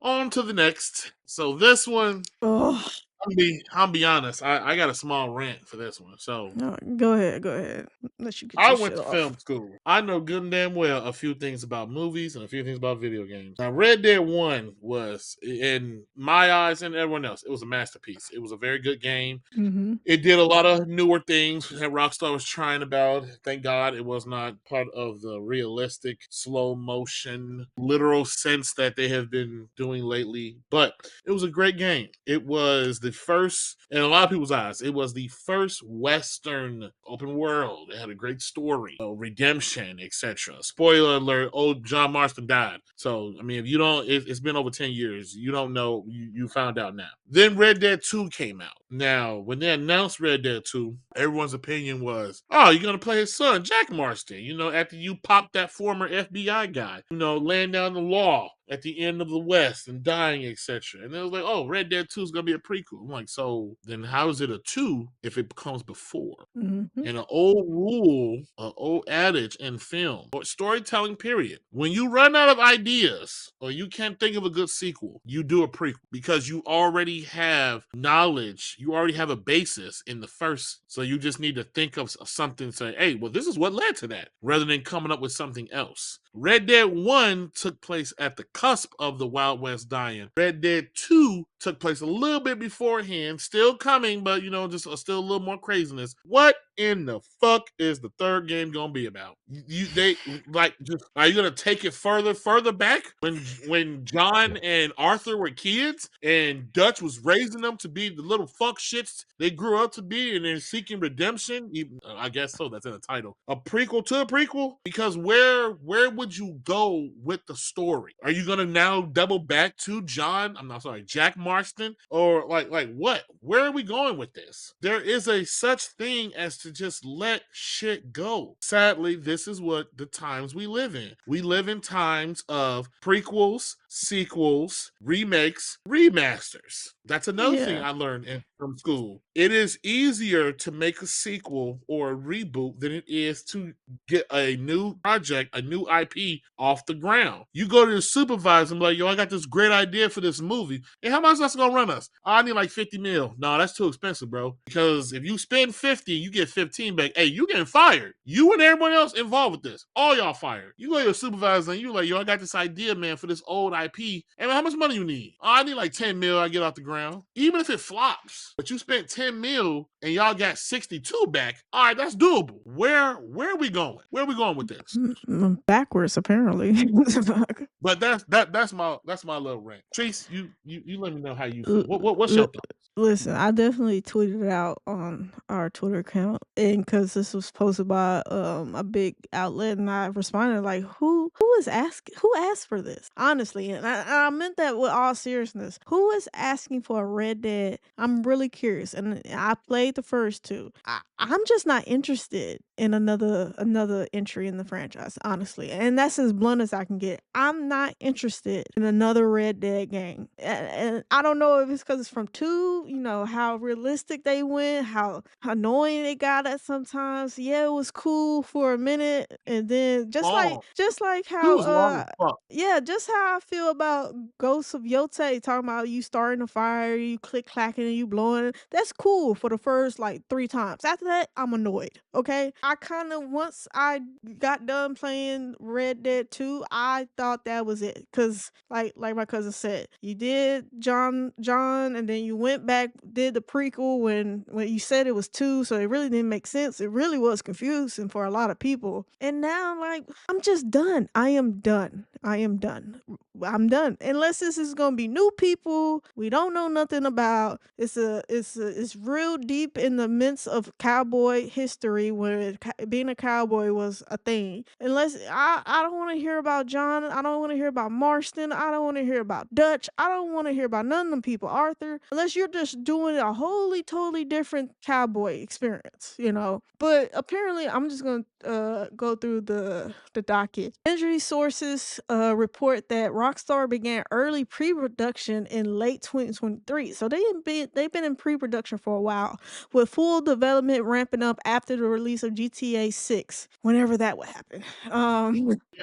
On to the next. So this one, Oh, I'll be honest. I got a small rant for this one. So no, go ahead, go ahead. Let you get I your went shit to off. film school. I know good and damn well a few things about movies and a few things about video games. Now, Red Dead 1 was, in my eyes and everyone else, it was a masterpiece. It was a very good game. Mm-hmm. It did a lot of newer things that Rockstar was trying about. Thank God it was not part of the realistic, slow motion, literal sense that they have been doing lately. But it was a great game. It was the first, in a lot of people's eyes, it was the first Western open world. It had a great story, redemption, etc. Spoiler alert: old John Marston died. So I mean, if you don't, it's been over 10 years. You don't know. You found out now. Then Red Dead 2 came out. Now, when they announced Red Dead 2, everyone's opinion was, oh, you're going to play his son, Jack Marston, after you popped that former FBI guy, laying down the law at the end of the West and dying, etc. And it was like, oh, Red Dead 2 is going to be a prequel. I'm like, so then how is it a 2 if it comes before? Mm-hmm. And an old rule, an old adage in film or storytelling, period. When you run out of ideas or you can't think of a good sequel, you do a prequel because you already have knowledge. You already have a basis in the first. So you just need to think of something, say, hey, well, this is what led to that, rather than coming up with something else. Red Dead 1 took place at the cusp of the Wild West dying. Red Dead 2 took place a little bit beforehand, still coming, but just still a little more craziness. What in the fuck is the third game gonna be about? They like, just are you gonna take it further back when John and Arthur were kids and Dutch was raising them to be the little fuck shits they grew up to be, and they're seeking redemption? I guess so. That's in the title. A prequel to a prequel, because where would you go with the story? Are you gonna now double back to John? I'm not sorry, Jack Marston, or like what? Where are we going with this? There is a such thing as to just let shit go. Sadly, this is what the times we live in. We live in times of prequels, sequels, remakes, remasters. That's another thing Yeah. I learned from school. It is easier to make a sequel or a reboot than it is to get a new project, a new IP off the ground. You go to the supervisor and be like, yo, I got this great idea for this movie. Hey, how much that's gonna run us? Oh, I need like 50 mil. No, that's too expensive, bro. Because if you spend 50, you get 15 back. Hey, you getting fired. You and everyone else involved with this. All y'all fired. You go to your supervisor and you like, yo, I got this idea, man, for this old IP. Hey, man, how much money you need? Oh, I need like 10 mil. I get off the ground. Even if it flops, but you spent 10 mil and y'all got 62 back. All right, that's doable. Where are we going? Where are we going with this? Backwards, apparently. But that's my little rant. Trice, you let me know how you feel. What's L- your thoughts? Listen, I definitely tweeted it out on our Twitter account, and because this was posted by a big outlet, and I responded like, who asked for this? Honestly, and I meant that with all seriousness. Who is asking for a Red Dead? I'm really curious, and I played the first two. I'm just not interested in another entry in the franchise, honestly, and that's as blunt as I can get. I'm not interested in another Red Dead game, and I don't know if it's because it's from two. How realistic they went, how annoying it got at sometimes. Yeah, it was cool for a minute, and then Long. just like Two how was long as fuck. yeah, just how I feel about Ghosts of Yote, talking about you starting a fire, you click clacking and you blowing. That's cool for the first like 3 times. After that, I'm annoyed. Okay. I kind of, once I got done playing Red Dead 2, I thought that was it. Cause like my cousin said, you did John, and then you went back, did the prequel when you said it was 2, so it really didn't make sense. It really was confusing for a lot of people. And now, like, I'm just done. I am done. I am done. I'm done. Unless this is gonna be new people we don't know nothing about. It's real deep in the midst of cowboy history, where being a cowboy was a thing. Unless I don't want to hear about John. I don't want to hear about Marston. I don't want to hear about Dutch. I don't want to hear about none of them people. Arthur. Unless you're just doing a wholly totally different cowboy experience. But apparently, I'm just gonna go through the docket. Injury sources report that Rockstar began early pre-production in late 2023. So they've been in pre-production for a while, with full development ramping up after the release of GTA 6, whenever that would happen. Yeah,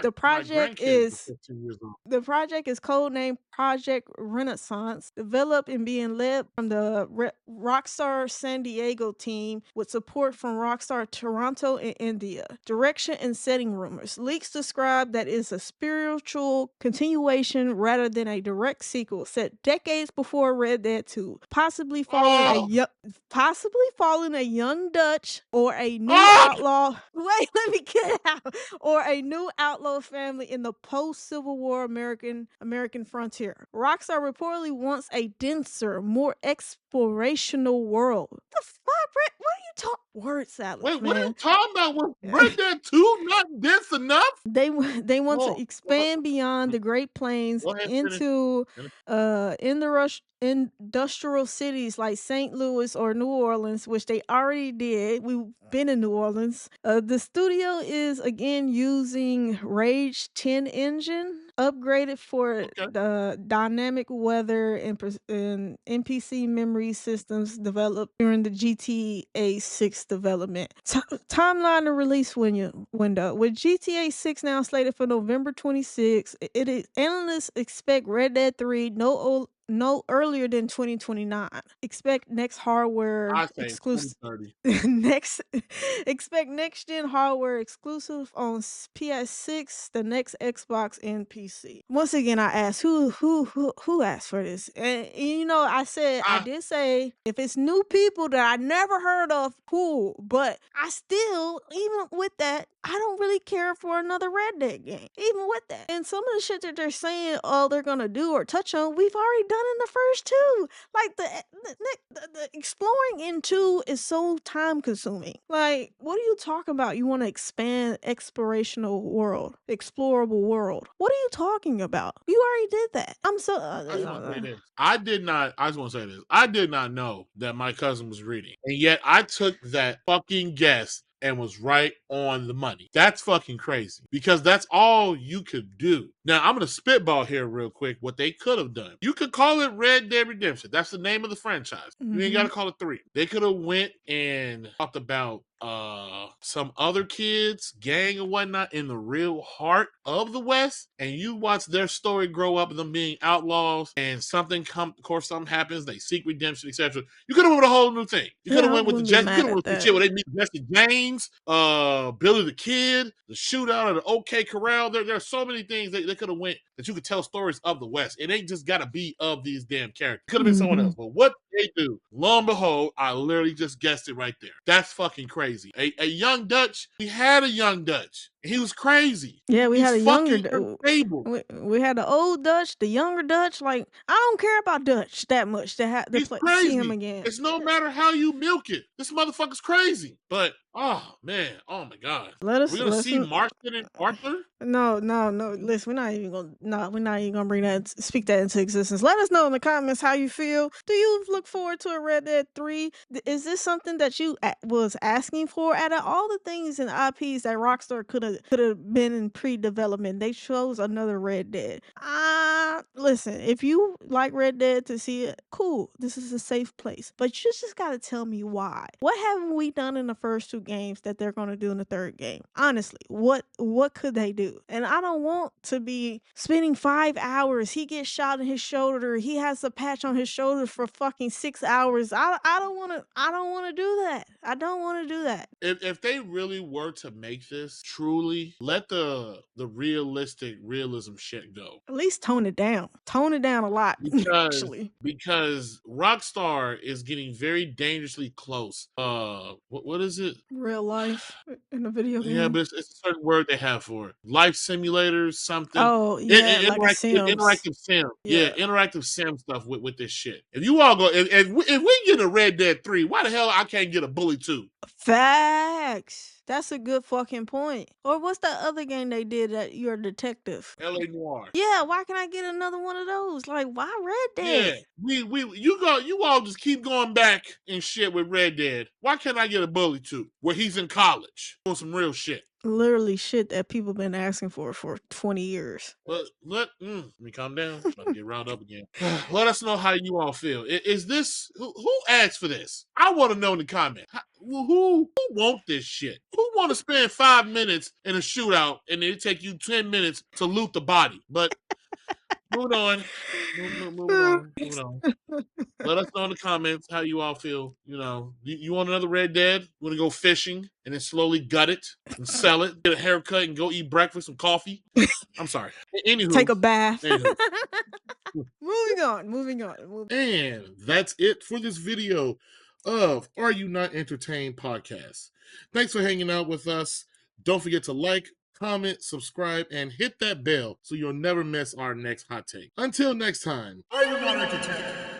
The my project grandkids are is 15 years old. the project is codenamed Project Renaissance, developed and being led from the Rockstar San Diego team with support from Rockstar Toronto and India. Direction and setting rumors. Leaks describe that it's a spiritual continuation rather than a direct sequel set decades before Red Dead 2, Oh, possibly following a young Dutch or a new oh, outlaw. Wait, let me get it out. Or a new outlaw family in the post-Civil War American frontier. Rockstar reportedly wants a denser, more explorational world. The fuck, Brett? What are you talking? Word salads, wait, what are you man. talking about? Was Red Dead 2 not dense enough? They want to Oh, expand beyond the Great Plains go ahead, finish. into Finish. in the rush industrial cities like St. Louis or New Orleans, which they already did. We've been in New Orleans. The studio is again using Rage 10 engine, upgraded for Okay. the dynamic weather and NPC memory systems developed during the GTA 6 development. Timeline to release window. With GTA 6 now slated for November 26th, it is analysts expect Red Dead 3 no earlier than 2029. Expect next hardware I say exclusive 2030. next expect next gen hardware exclusive on PS6, the next Xbox and PC. Once again, I ask who asked for this? And you know, I I, did say if it's new people that I never heard of, cool. But I still, even with that, I don't really care for another Red Dead game. Even with that. And some of the shit that they're saying, oh, they're gonna do or touch on, we've already done in the first two. Like the exploring in two is so time consuming. Like, what are you talking about? You want to expand explorational world, explorable world. What are you talking about? You already did that. I'm so I just want to say this. I did not. I just want to say this. I did not know that my cousin was reading, and yet I took that fucking guess and was right on the money. That's fucking crazy because that's all you could do. Now I'm gonna spitball here real quick. What they could have done. You could call it Red Dead Redemption. That's the name of the franchise. You ain't Mhm. gotta call it 3. They could have went and talked about some other kids, gang and whatnot in the real heart of the West, and you watch their story grow up and them being outlaws, and of course, something happens, they seek redemption, etc. You could have went with a whole new thing. You could Yeah, have I went with the wouldn't be Jesse, you could mad have at went with the that. shit where they meet Jesse James, Billy the Kid, the shootout of the OK Corral. There are so many things they could have went that you could tell stories of the West. It ain't just gotta be of these damn characters. It could have been someone else. Mhm. But what they do, lo and behold, I literally just guessed it right there. That's fucking crazy. A young Dutch, we had a young Dutch. He was crazy. Yeah, we He's had a younger fucking unstable. we had the old Dutch, the younger Dutch. Like, I don't care about Dutch that much to He's play, see him crazy. again. It's no matter how you milk it. This motherfucker's crazy. But oh man, oh my god. Let Are we us gonna see listen. Marston and Arthur? No. Listen, we're not even gonna bring that, speak that into existence. Let us know in the comments how you feel. Do you look forward to a Red Dead 3? Is this something that you was asking for? Out of all the things and IPs that Rockstar could have been in pre-development, they chose another Red Dead. Listen, if you like Red Dead to see it, cool. This is a safe place. But you just gotta tell me why. What haven't we done in the first two games that they're gonna do in the third game? Honestly, what could they do? And I don't want to be spending 5 hours. He gets shot in his shoulder. He has a patch on his shoulder for fucking 6 hours. I don't wanna do that. I don't wanna do that. If they really were to make this truly, let the realistic realism shit go. At least tone it down. Tone it down a lot, because actually. because Rockstar is getting very dangerously close. What is it? Real life in a video Yeah, game. but it's a certain word they have for it. Life simulators, something. Oh, yeah, like a Sims. Interactive sim. Yeah, Yeah. interactive sim stuff with this shit. If you all go, if we get a Red Dead 3, why the hell I can't get a Bully 2? Facts. That's a good fucking point. Or what's that other game they did that you're a detective? LA Noir. Yeah, why can I get another one of those? Like, why Red Yeah, Dead? you all just keep going back and shit with Red Dead. Why can't I get a Bully 2 where he's in college doing some real shit? Literally shit that people been asking for 20 years. But let me calm down. About to get riled up again. Let us know how you all feel. Is this who asked for this? I want to know in the comments. Who want this shit? Who want to spend 5 minutes in a shootout and it take you 10 minutes to loot the body? But moving on, moving on. Let us know in the comments how you all feel. You want another Red Dead? You want to go fishing and then slowly gut it and sell it, get a haircut and go eat breakfast and coffee? I'm sorry. Take Anywho, a bath. anywho. Moving on. And that's it for this video of Are You Not Entertained podcast. Thanks for hanging out with us. Don't forget to like, comment, subscribe, and hit that bell so you'll never miss our next hot take. Until next time, Are You Not Entertained?